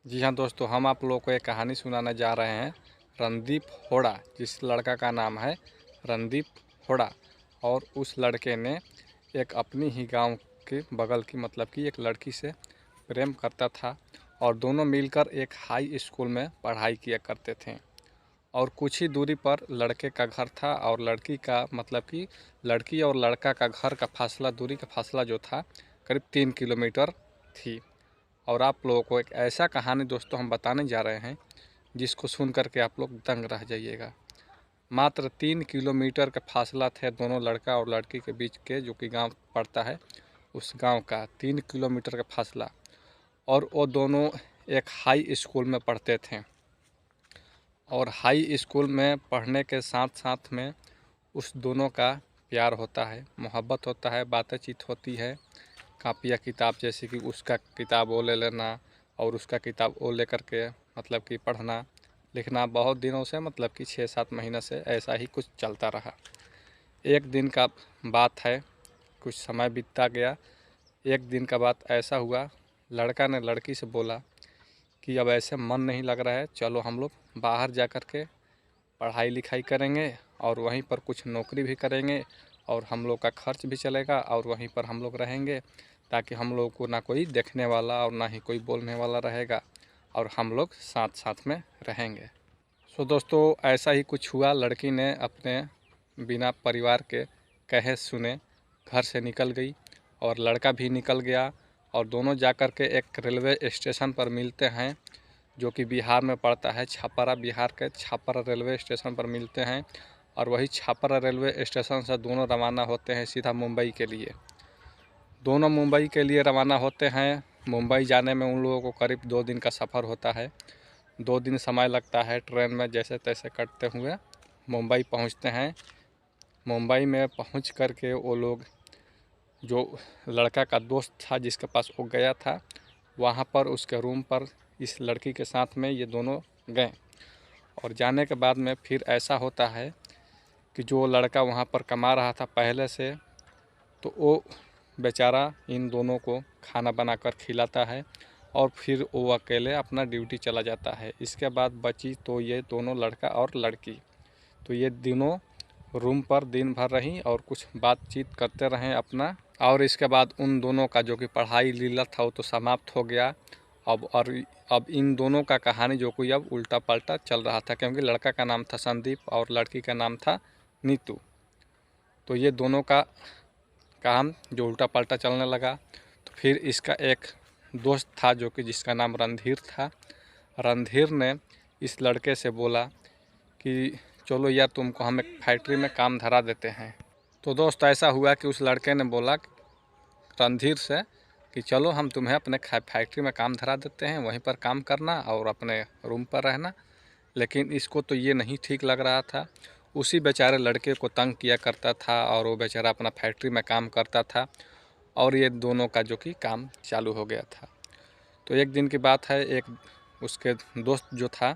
जी हाँ दोस्तों, हम आप लोगों को एक कहानी सुनाने जा रहे हैं। रणदीप हुड्डा, जिस लड़का का नाम है रणदीप हुड्डा, और उस लड़के ने एक अपनी ही गांव के बगल की मतलब कि एक लड़की से प्रेम करता था और दोनों मिलकर एक हाई स्कूल में पढ़ाई किया करते थे। और कुछ ही दूरी पर लड़के का घर था और लड़की का मतलब कि लड़की और लड़का का घर का फासला, दूरी का फासला जो था करीब 3 किलोमीटर थी। और आप लोगों को एक ऐसा कहानी दोस्तों हम बताने जा रहे हैं जिसको सुन करके आप लोग दंग रह जाइएगा। मात्र 3 किलोमीटर का फासला थे दोनों लड़का और लड़की के बीच के, जो कि गांव पड़ता है, उस गांव का 3 किलोमीटर का फासला। और वो दोनों एक हाई स्कूल में पढ़ते थे और हाई स्कूल में पढ़ने के साथ साथ में उस दोनों का प्यार होता है, मोहब्बत होता है, बातचीत होती है। कापियाँ किताब, जैसे कि उसका किताब वो ले लेना और उसका किताब वो लेकर के मतलब कि पढ़ना लिखना बहुत दिनों से, मतलब कि 6-7 महीने से ऐसा ही कुछ चलता रहा। एक दिन का बात है, कुछ समय बीतता गया। एक दिन का बात ऐसा हुआ, लड़का ने लड़की से बोला कि अब ऐसे मन नहीं लग रहा है, चलो हम लोग बाहर जा कर के पढ़ाई लिखाई करेंगे और वहीं पर कुछ नौकरी भी करेंगे और हम लोग का खर्च भी चलेगा और वहीं पर हम लोग रहेंगे, ताकि हम लोग को ना कोई देखने वाला और ना ही कोई बोलने वाला रहेगा और हम लोग साथ साथ में रहेंगे। सो दोस्तों, ऐसा ही कुछ हुआ। लड़की ने अपने बिना परिवार के कहे सुने घर से निकल गई और लड़का भी निकल गया और दोनों जाकर के एक रेलवे स्टेशन पर मिलते हैं, जो कि बिहार में पड़ता है। छपरा, बिहार के छपरा रेलवे स्टेशन पर मिलते हैं और वही छपरा रेलवे स्टेशन से दोनों रवाना होते हैं सीधा मुंबई के लिए। दोनों मुंबई के लिए रवाना होते हैं। मुंबई जाने में उन लोगों को करीब 2 दिन का सफ़र होता है। 2 दिन समय लगता है ट्रेन में जैसे तैसे कटते हुए मुंबई पहुंचते हैं। मुंबई में पहुंच कर के वो लोग, जो लड़का का दोस्त था जिसके पास वो गया था, वहाँ पर उसके रूम पर इस लड़की के साथ में ये दोनों गए। और जाने के बाद में फिर ऐसा होता है कि जो लड़का वहाँ पर कमा रहा था पहले से, तो वो बेचारा इन दोनों को खाना बनाकर खिलाता है और फिर वो अकेले अपना ड्यूटी चला जाता है। इसके बाद बची तो ये दोनों, लड़का और लड़की। तो ये तीनों रूम पर दिन भर रहीं और कुछ बातचीत करते रहें अपना। और इसके बाद उन दोनों का जो कि पढ़ाई लीला था वो तो समाप्त हो गया। अब इन दोनों का कहानी जो कोई अब उल्टा पलटा चल रहा था, क्योंकि लड़का का नाम था संदीप और लड़की का नाम था नीतू। तो ये दोनों का काम जो उल्टा पलटा चलने लगा। तो फिर इसका एक दोस्त था जो कि जिसका नाम रणधीर था। रणधीर ने इस लड़के से बोला कि चलो यार, तुमको हम एक फैक्ट्री में काम धरा देते हैं। तो दोस्त, ऐसा हुआ कि उस लड़के ने बोला रणधीर से कि चलो हम तुम्हें अपने फैक्ट्री में काम धरा देते हैं, वहीं पर काम करना और अपने रूम पर रहना। लेकिन इसको तो ये नहीं ठीक लग रहा था। उसी बेचारे लड़के को तंग किया करता था और वो बेचारा अपना फैक्ट्री में काम करता था और ये दोनों का जो कि काम चालू हो गया था। तो एक दिन की बात है, एक उसके दोस्त जो था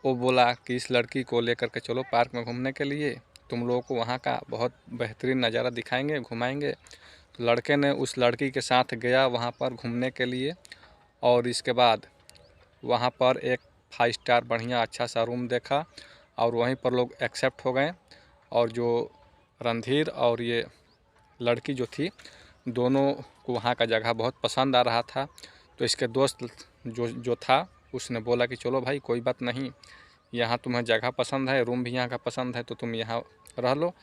वो बोला कि इस लड़की को लेकर के चलो पार्क में घूमने के लिए, तुम लोगों को वहाँ का बहुत बेहतरीन नज़ारा दिखाएंगे, घुमाएंगे। तो लड़के ने उस लड़की के साथ गया वहाँ पर घूमने के लिए और इसके बाद वहाँ पर एक 5 स्टार बढ़िया अच्छा सा रूम देखा और वहीं पर लोग एक्सेप्ट हो गए। और जो रणधीर और ये लड़की जो थी, दोनों को वहाँ का जगह बहुत पसंद आ रहा था। तो इसके दोस्त जो था उसने बोला कि चलो भाई, कोई बात नहीं, यहाँ तुम्हें जगह पसंद है, रूम भी यहाँ का पसंद है, तो तुम यहाँ रह लो,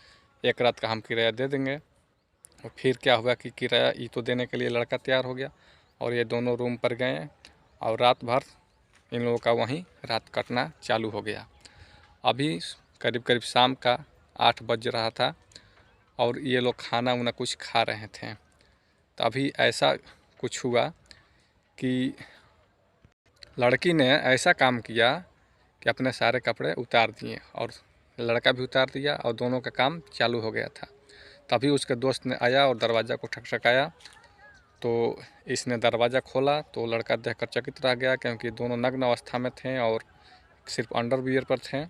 एक रात का हम किराया दे देंगे। और फिर क्या हुआ कि किराया ये तो देने के लिए लड़का तैयार हो गया और ये दोनों रूम पर गए और रात भर इन लोगों का वहीं रात कटना चालू हो गया। अभी करीब करीब शाम का 8 बज रहा था और ये लोग खाना उना कुछ खा रहे थे। तो अभी ऐसा कुछ हुआ कि लड़की ने ऐसा काम किया कि अपने सारे कपड़े उतार दिए और लड़का भी उतार दिया और दोनों का काम चालू हो गया था। तभी उसके दोस्त ने आया और दरवाज़ा को ठकठकाया। तो इसने दरवाज़ा खोला तो लड़का देखकर चकित रह गया, क्योंकि दोनों नग्न अवस्था में थे और सिर्फ अंडरवियर पर थे।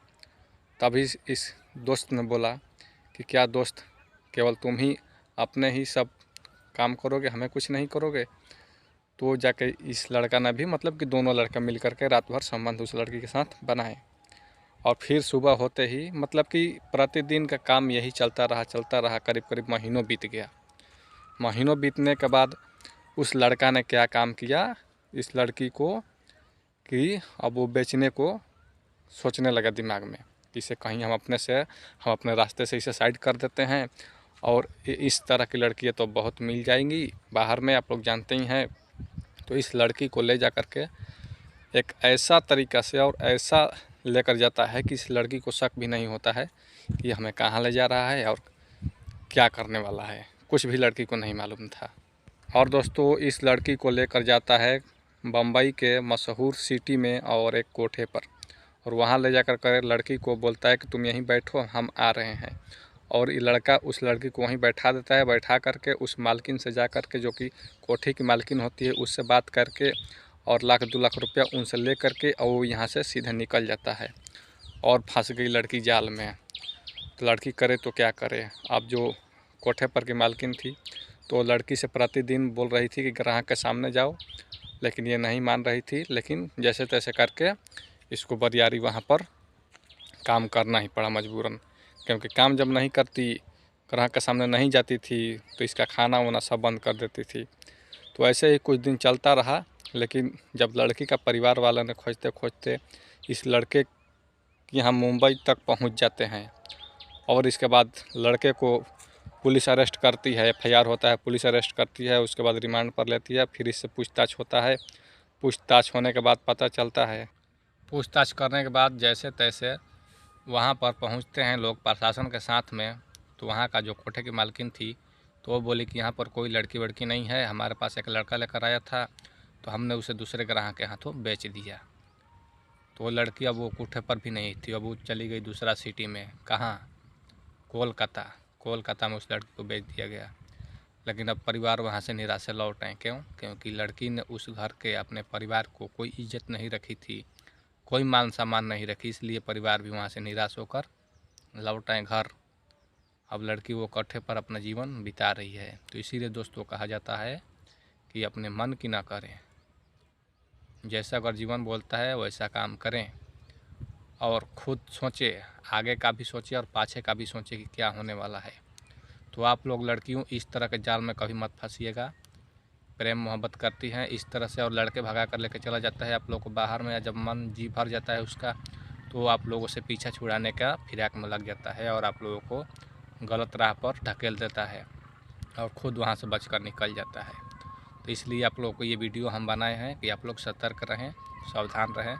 तभी इस दोस्त ने बोला कि क्या दोस्त, केवल तुम ही अपने ही सब काम करोगे, हमें कुछ नहीं करोगे? तो जाके इस लड़का ने भी मतलब कि दोनों लड़का मिल करके रात भर संबंध उस लड़की के साथ बनाए। और फिर सुबह होते ही मतलब कि प्रतिदिन का काम यही चलता रहा, करीब करीब महीनों बीत गया। महीनों बीतने के बाद उस लड़का ने क्या काम किया, इस लड़की को कि अब वो बेचने को सोचने लगा दिमाग में, इसे कहीं हम अपने रास्ते से इसे साइड कर देते हैं। और इस तरह की लड़कियाँ तो बहुत मिल जाएंगी बाहर में, आप लोग जानते ही हैं। तो इस लड़की को ले जा कर के एक ऐसा तरीक़ा से और ऐसा लेकर जाता है कि इस लड़की को शक भी नहीं होता है कि हमें कहाँ ले जा रहा है और क्या करने वाला है, कुछ भी लड़की को नहीं मालूम था। और दोस्तों इस लड़की को लेकर जाता है बम्बई के मशहूर सिटी में और एक कोठे पर, और वहाँ ले जाकर कर लड़की को बोलता है कि तुम यहीं बैठो, हम आ रहे हैं। और ये लड़का उस लड़की को वहीं बैठा देता है। बैठा करके उस मालकिन से जा कर के, जो कि कोठी की मालकिन होती है, उससे बात करके और 1-2 लाख रुपया उनसे ले करके और वो यहाँ से सीधे निकल जाता है। और फंस गई लड़की जाल में। तो लड़की करे तो क्या करे। अब जो कोठे पर की मालकिन थी तो लड़की से प्रतिदिन बोल रही थी कि ग्राहक के सामने जाओ, लेकिन ये नहीं मान रही थी। लेकिन जैसे तैसे करके इसको बरियारी वहाँ पर काम करना ही पड़ा मजबूरन, क्योंकि काम जब नहीं करती, ग्राहक के सामने नहीं जाती थी, तो इसका खाना वाना सब बंद कर देती थी। तो ऐसे ही कुछ दिन चलता रहा। लेकिन जब लड़की का परिवार वालों ने खोजते खोजते इस लड़के यहाँ मुंबई तक पहुँच जाते हैं, और इसके बाद लड़के को पुलिस अरेस्ट करती है, FIR होता है, पुलिस अरेस्ट करती है, उसके बाद रिमांड पर लेती है। फिर इससे पूछताछ होता है। पूछताछ होने के बाद पता चलता है, पूछताछ करने के बाद जैसे तैसे वहाँ पर पहुँचते हैं लोग प्रशासन के साथ में। तो वहाँ का जो कोठे की मालकिन थी तो वो बोली कि यहाँ पर कोई लड़की वड़की नहीं है, हमारे पास एक लड़का लेकर आया था, तो हमने उसे दूसरे ग्राहक के हाथों बेच दिया। तो वो लड़की अब वो कोठे पर भी नहीं थी, अब वो चली गई दूसरा सिटी में। कहाँ? कोलकाता में उस लड़की को बेच दिया गया। लेकिन अब परिवार वहाँ से निराश से लौट आए। क्यों? क्योंकि लड़की ने उस घर के अपने परिवार को कोई इज्जत नहीं रखी थी, कोई मान सम्मान नहीं रखी, इसलिए परिवार भी वहाँ से निराश होकर लौट आए घर। अब लड़की वो कोठे पर अपना जीवन बिता रही है। तो इसीलिए दोस्तों कहा जाता है कि अपने मन की ना करें, जैसा अगर जीवन बोलता है वैसा काम करें, और खुद सोचें, आगे का भी सोचें और पाछे का भी सोचें कि क्या होने वाला है। तो आप लोग लड़कियों इस तरह के जाल में कभी मत फंसिएगा। प्रेम मोहब्बत करती हैं इस तरह से, और लड़के भगा कर लेकर चला जाता है आप लोग को बाहर में, या जब मन जी भर जाता है उसका, तो आप लोगों से पीछा छुड़ाने का फिराक में लग जाता है और आप लोगों को गलत राह पर ढकेल देता है और ख़ुद वहाँ से बचकर निकल जाता है। तो इसलिए आप लोगों को ये वीडियो हम बनाए हैं कि आप लोग सतर्क रहें, सावधान रहें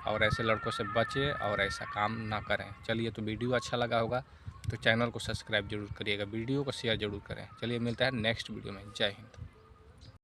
और ऐसे लड़कों से बचें और ऐसा काम ना करें। चलिए, तो वीडियो अच्छा लगा होगा तो चैनल को सब्सक्राइब जरूर करिएगा, वीडियो को शेयर जरूर करें। चलिए, मिलता है नेक्स्ट वीडियो में। जय हिंद।